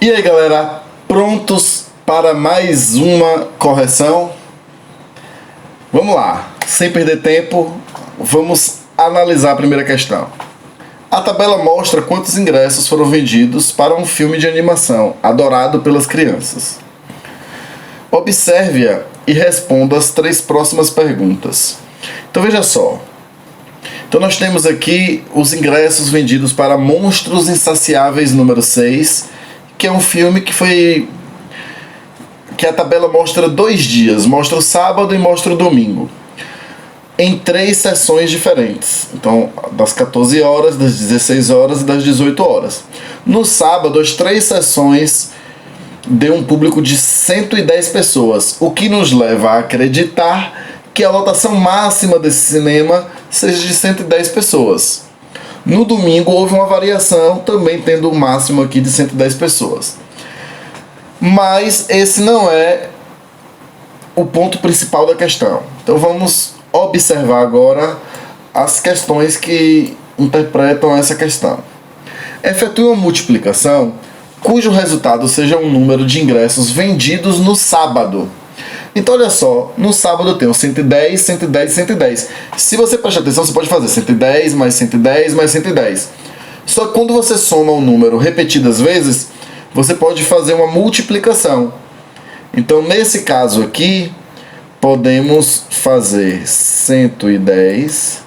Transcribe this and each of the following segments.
E aí, galera, prontos para mais uma correção? Vamos lá, sem perder tempo, vamos analisar a primeira questão. A tabela mostra quantos ingressos foram vendidos para um filme de animação adorado pelas crianças. Observe-a e responda as três próximas perguntas. Então veja só. Então nós temos aqui os ingressos vendidos para Monstros Insaciáveis número 6, que é um filme que a tabela mostra 2 dias, mostra o sábado e mostra o domingo, em 3 sessões diferentes. Então, das 14 horas, das 16 horas e das 18 horas. No sábado, as 3 sessões deu um público de 110 pessoas, o que nos leva a acreditar que a lotação máxima desse cinema seja de 110 pessoas. No domingo houve uma variação, também tendo o máximo aqui de 110 pessoas. Mas esse não é o ponto principal da questão. Então vamos observar agora as questões que interpretam essa questão. Efetue uma multiplicação cujo resultado seja um número de ingressos vendidos no sábado. Então olha só, no sábado eu tenho 110, 110 e 110. Se você prestar atenção, você pode fazer 110 mais 110 mais 110. Só que quando você soma um número repetidas vezes, você pode fazer uma multiplicação. Então nesse caso aqui, podemos fazer 110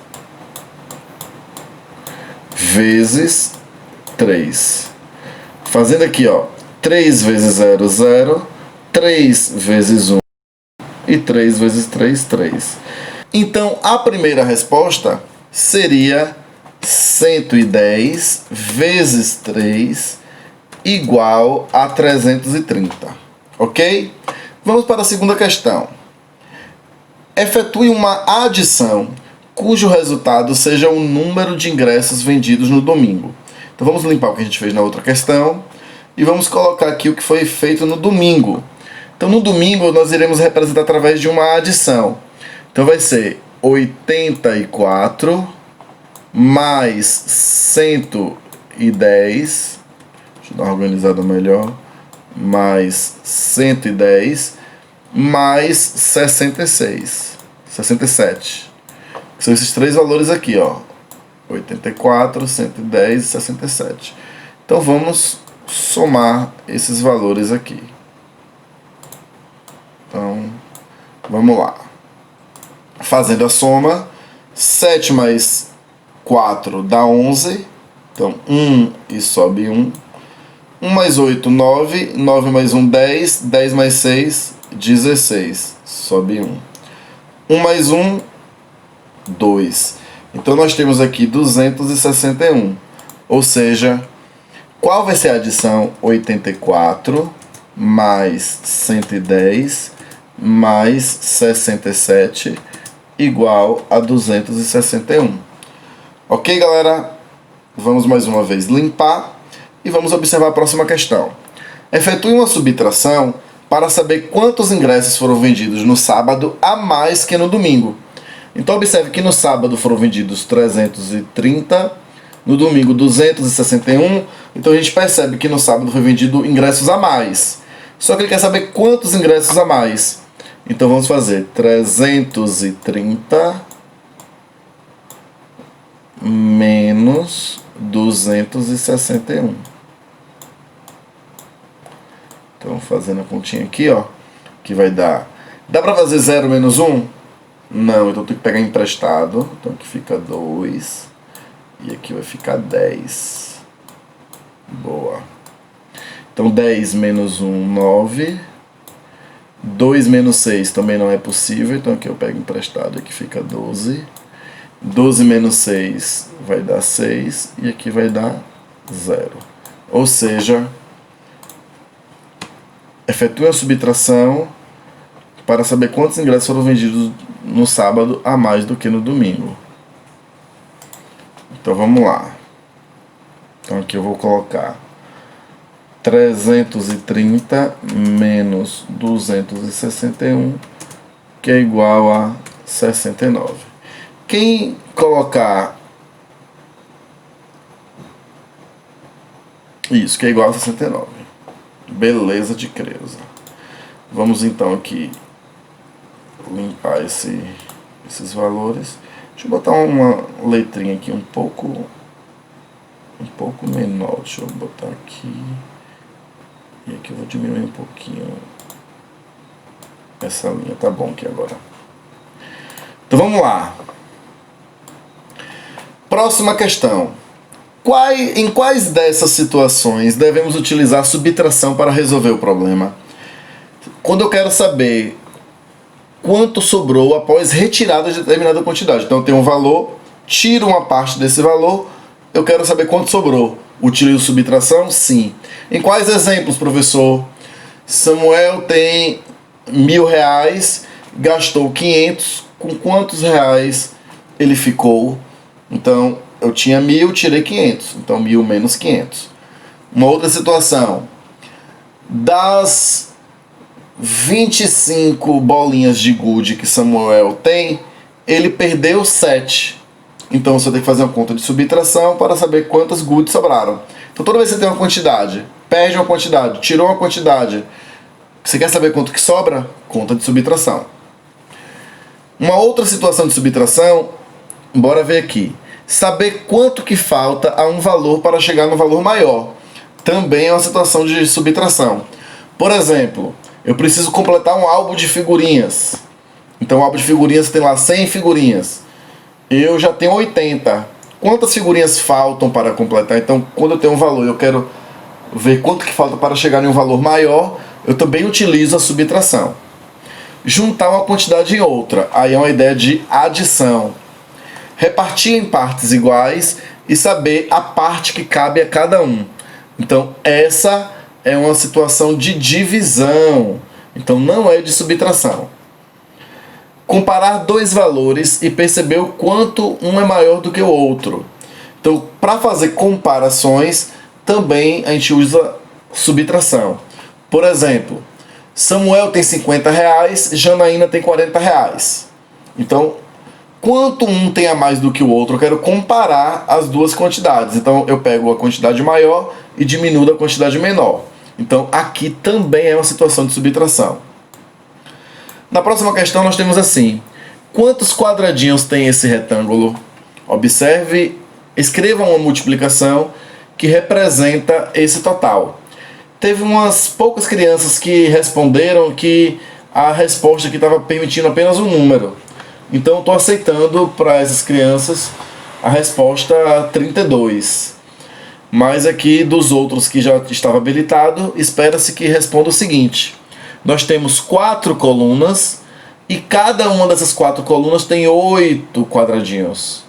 vezes 3. Fazendo aqui, ó, 3 vezes 0, 0, 3 vezes 1 e 3 vezes 3, 3. Então, a primeira resposta seria 110 vezes 3 igual a 330, ok? Vamos para a segunda questão. Efetue uma adição cujo resultado seja o número de ingressos vendidos no domingo. Então vamos limpar o que a gente fez na outra questão e vamos colocar aqui o que foi feito no domingo. Então no domingo nós iremos representar através de uma adição. Então vai ser 84 mais 110, deixa eu dar uma organizada melhor, mais 110 mais 67. São esses 3 valores aqui, ó. 84, 110 e 67. Então vamos somar esses valores aqui. Então, vamos lá. Fazendo a soma, 7 mais 4 dá 11. Então, 1 e sobe 1. 1 mais 8, 9. 9 mais 1, 10. 10 mais 6, 16. Sobe 1. 1 mais 1, 2. Então, nós temos aqui 261. Ou seja, qual vai ser a adição? 84 mais 110 mais 67 igual a 261. Ok, galera? Vamos mais uma vez limpar e vamos observar a próxima questão. Efetue uma subtração para saber quantos ingressos foram vendidos no sábado a mais que no domingo. Então observe que no sábado foram vendidos 330, no domingo 261, então a gente percebe que no sábado foi vendido ingressos a mais. Só que ele quer saber quantos ingressos a mais. Então vamos fazer 330 menos 261. Então fazendo a continha aqui, ó, que vai dar... Dá pra fazer 0 menos 1? Não, então tem que pegar emprestado. Então aqui fica 2 e aqui vai ficar 10. Boa. Então 10 menos 1, 9. 2 menos 6 também não é possível, então aqui eu pego emprestado, aqui fica 12. 12 menos 6 vai dar 6 e aqui vai dar 0. Ou seja, efetue a subtração para saber quantos ingressos foram vendidos no sábado a mais do que no domingo. Então vamos lá. Então aqui eu vou colocar 330 menos 261, que é igual a 69. Quem colocar isso, que é igual a 69. Beleza de Creusa. Vamos então aqui limpar esses valores. Deixa eu botar uma letrinha aqui um pouco menor. Deixa eu botar aqui. E aqui eu vou diminuir um pouquinho essa linha. Tá bom aqui agora. Então vamos lá. Próxima questão. Em quais dessas situações devemos utilizar subtração para resolver o problema? Quando eu quero saber quanto sobrou após retirada de determinada quantidade. Então eu tenho um valor, tiro uma parte desse valor, eu quero saber quanto sobrou. Utilizo subtração? Sim. Em quais exemplos, professor? Samuel tem R$1.000, gastou 500, com quantos reais ele ficou? Então, eu tinha 1.000, tirei 500. Então, 1.000 menos 500. Uma outra situação. Das 25 bolinhas de gude que Samuel tem, ele perdeu 7. Então, você tem que fazer uma conta de subtração para saber quantas gudes sobraram. Então, toda vez que você tem uma quantidade, perde uma quantidade, tirou uma quantidade, você quer saber quanto que sobra? Conta de subtração. Uma outra situação de subtração, bora ver aqui. Saber quanto que falta a um valor para chegar no valor maior. Também é uma situação de subtração. Por exemplo, eu preciso completar um álbum de figurinhas. Então, o álbum de figurinhas tem lá 100 figurinhas. Eu já tenho 80. Quantas figurinhas faltam para completar? Então, quando eu tenho um valor, eu quero ver quanto que falta para chegar em um valor maior, eu também utilizo a subtração. Juntar uma quantidade em outra. Aí é uma ideia de adição. Repartir em partes iguais e saber a parte que cabe a cada um. Então, essa é uma situação de divisão. Então, não é de subtração. Comparar dois valores e perceber o quanto um é maior do que o outro. Então, para fazer comparações, também a gente usa subtração. Por exemplo, Samuel tem R$50, Janaína tem R$40. Então, quanto um tem a mais do que o outro, eu quero comparar as duas quantidades. Então, eu pego a quantidade maior e diminuo a quantidade menor. Então, aqui também é uma situação de subtração. Na próxima questão, nós temos assim. Quantos quadradinhos tem esse retângulo? Observe, escreva uma multiplicação que representa esse total. Teve umas poucas crianças que responderam que a resposta aqui estava permitindo apenas um número. Então, estou aceitando para essas crianças a resposta 32. Mas aqui, dos outros que já estava habilitado, espera-se que responda o seguinte. Nós temos 4 colunas e cada uma dessas 4 colunas tem 8 quadradinhos.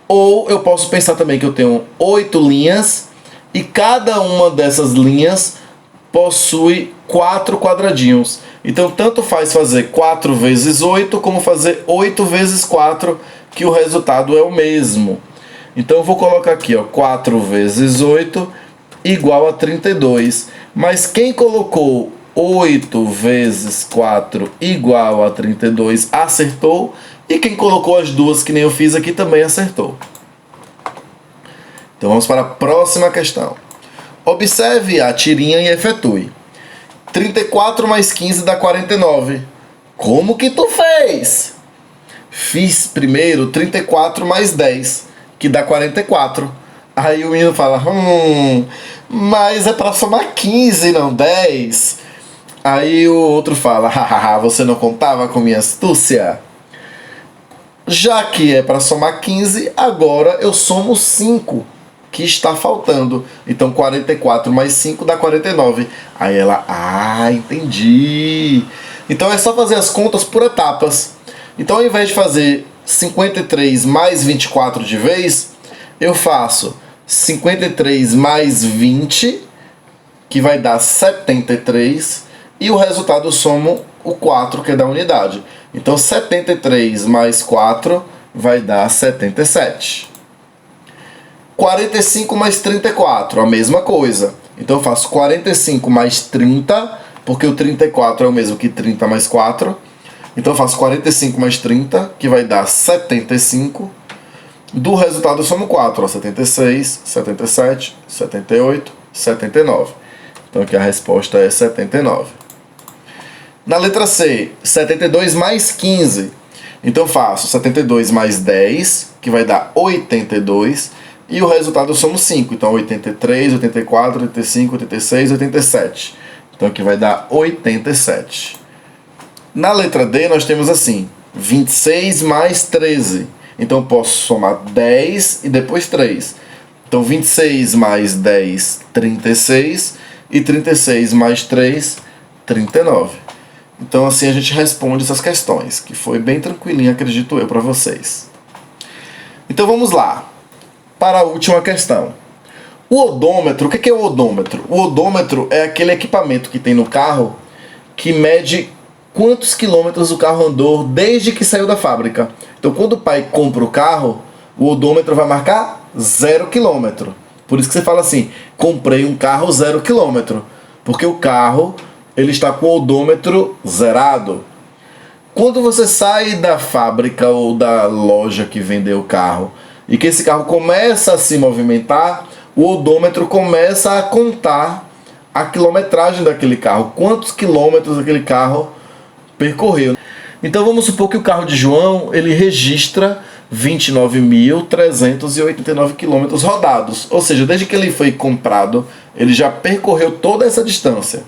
Ou eu posso pensar também que eu tenho 8 linhas e cada uma dessas linhas possui 4 quadradinhos. Então, tanto faz fazer 4 vezes 8 como fazer 8 vezes 4, que o resultado é o mesmo. Então, eu vou colocar aqui, ó, 4 vezes 8 igual a 32. Mas quem colocou 8 vezes 4 igual a 32 acertou. E quem colocou as duas, que nem eu fiz aqui, também acertou. Então, vamos para a próxima questão. Observe a tirinha e efetue. 34 mais 15 dá 49. Como que tu fez? Fiz primeiro 34 mais 10, que dá 44. Aí o menino fala, mas é para somar 15, não 10. Aí o outro fala, hahaha, você não contava com minha astúcia? Já que é para somar 15, agora eu somo 5, que está faltando. Então 44 mais 5 dá 49. Aí ela, entendi. Então é só fazer as contas por etapas. Então, ao invés de fazer 53 mais 24 de vez, eu faço 53 mais 20, que vai dar 73, e o resultado eu somo o 4, que é da unidade. Então, 73 mais 4 vai dar 77. 45 mais 34, a mesma coisa. Então, eu faço 45 mais 30, porque o 34 é o mesmo que 30 mais 4. Então, eu faço 45 mais 30, que vai dar 75. Do resultado, eu somo 4. 76, 77, 78, 79. Então aqui a resposta é 79. Na letra C, 72 mais 15. Então eu faço 72 mais 10, que vai dar 82. E o resultado eu somo 5. Então 83, 84, 85, 86, 87. Então aqui vai dar 87. Na letra D nós temos assim, 26 mais 13. Então eu posso somar 10 e depois 3. Então 26 mais 10, 36. E 36 mais 3, 39. Então assim a gente responde essas questões, que foi bem tranquilinho, acredito eu, para vocês. Então vamos lá, para a última questão. O odômetro, o que é o odômetro? O odômetro é aquele equipamento que tem no carro que mede quantos quilômetros o carro andou desde que saiu da fábrica. Então quando o pai compra o carro, o odômetro vai marcar 0 quilômetro. Por isso que você fala assim, comprei um carro 0 quilômetro, porque o carro ele está com o odômetro zerado. Quando você sai da fábrica ou da loja que vendeu o carro e que esse carro começa a se movimentar, o odômetro começa a contar a quilometragem daquele carro, quantos quilômetros aquele carro percorreu. Então vamos supor que o carro de João ele registra 29.389 quilômetros rodados, ou seja, desde que ele foi comprado, ele já percorreu toda essa distância.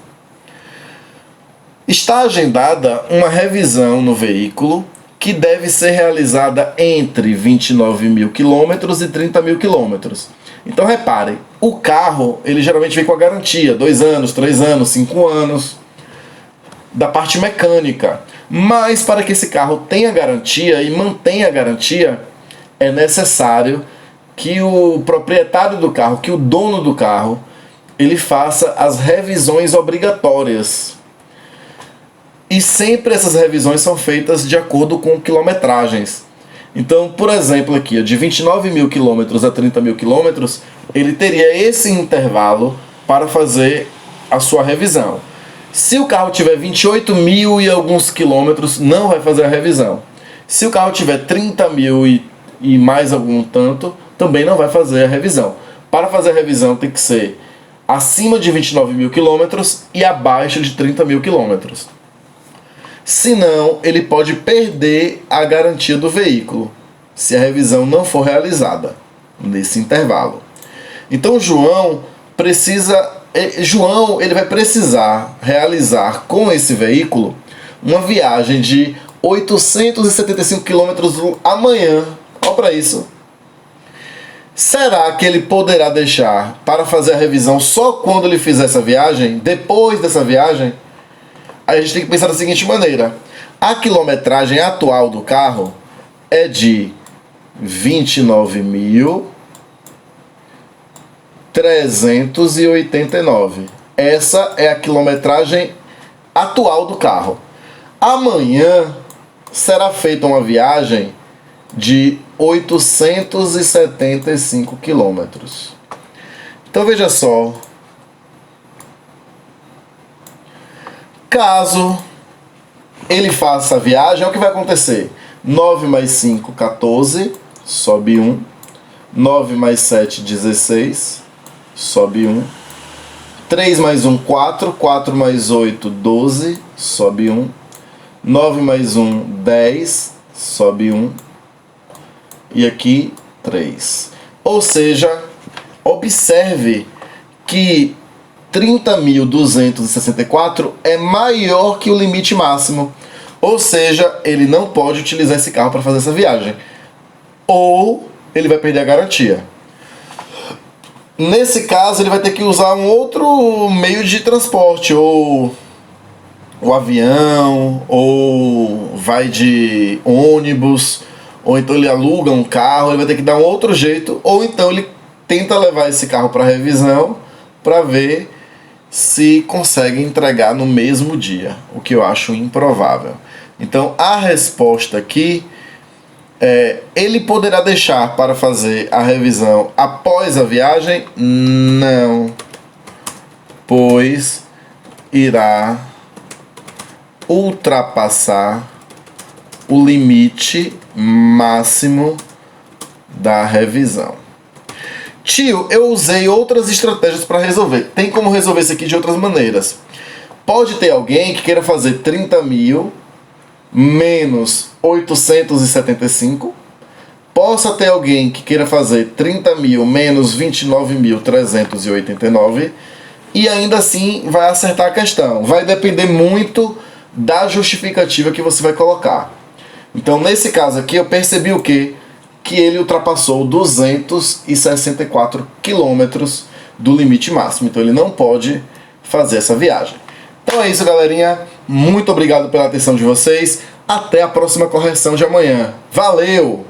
Está agendada uma revisão no veículo que deve ser realizada entre 29.000 quilômetros e 30.000 quilômetros. Então reparem, o carro ele geralmente vem com a garantia, 2 anos, 3 anos, 5 anos, da parte mecânica. Mas para que esse carro tenha garantia e mantenha a garantia, é necessário que o proprietário do carro, que o dono do carro, ele faça as revisões obrigatórias. E sempre essas revisões são feitas de acordo com quilometragens. Então, por exemplo, aqui, de 29.000 quilômetros a 30.000 quilômetros, ele teria esse intervalo para fazer a sua revisão. Se o carro tiver 28.000 e alguns quilômetros, não vai fazer a revisão. Se o carro tiver 30.000 e mais algum tanto, também não vai fazer a revisão. Para fazer a revisão tem que ser acima de 29.000 quilômetros e abaixo de 30.000 quilômetros. Senão, ele pode perder a garantia do veículo, se a revisão não for realizada nesse intervalo. Então, João ele vai precisar realizar com esse veículo uma viagem de 875 quilômetros amanhã. Olha para isso. Será que ele poderá deixar para fazer a revisão só quando ele fizer essa viagem? Depois dessa viagem? Aí a gente tem que pensar da seguinte maneira. A quilometragem atual do carro é de 29.389. Essa é a quilometragem atual do carro. Amanhã será feita uma viagem de 875 quilômetros. Então veja só. Caso ele faça a viagem, o que vai acontecer? 9 mais 5, 14, sobe 1. 9 mais 7, 16, sobe 1. 3 mais 1, 4. 4 mais 8, 12, sobe 1. 9 mais 1, 10, sobe 1. E aqui, 3. Ou seja, observe que 30.264 é maior que o limite máximo. Ou seja, ele não pode utilizar esse carro para fazer essa viagem. Ou ele vai perder a garantia. Nesse caso, ele vai ter que usar um outro meio de transporte, ou o avião, ou vai de ônibus, ou então ele aluga um carro, ele vai ter que dar um outro jeito, ou então ele tenta levar esse carro para revisão para ver se consegue entregar no mesmo dia, o que eu acho improvável. Então a resposta aqui é: ele poderá deixar para fazer a revisão após a viagem? Não, pois irá ultrapassar o limite máximo da revisão. Tio, eu usei outras estratégias para resolver. Tem como resolver isso aqui de outras maneiras. Pode ter alguém que queira fazer 30 mil menos 875. Possa ter alguém que queira fazer 30 mil menos 29.389. E ainda assim vai acertar a questão. Vai depender muito da justificativa que você vai colocar. Então, nesse caso aqui, eu percebi o quê? Que ele ultrapassou 264 quilômetros do limite máximo. Então, ele não pode fazer essa viagem. Então é isso, galerinha. Muito obrigado pela atenção de vocês. Até a próxima correção de amanhã. Valeu!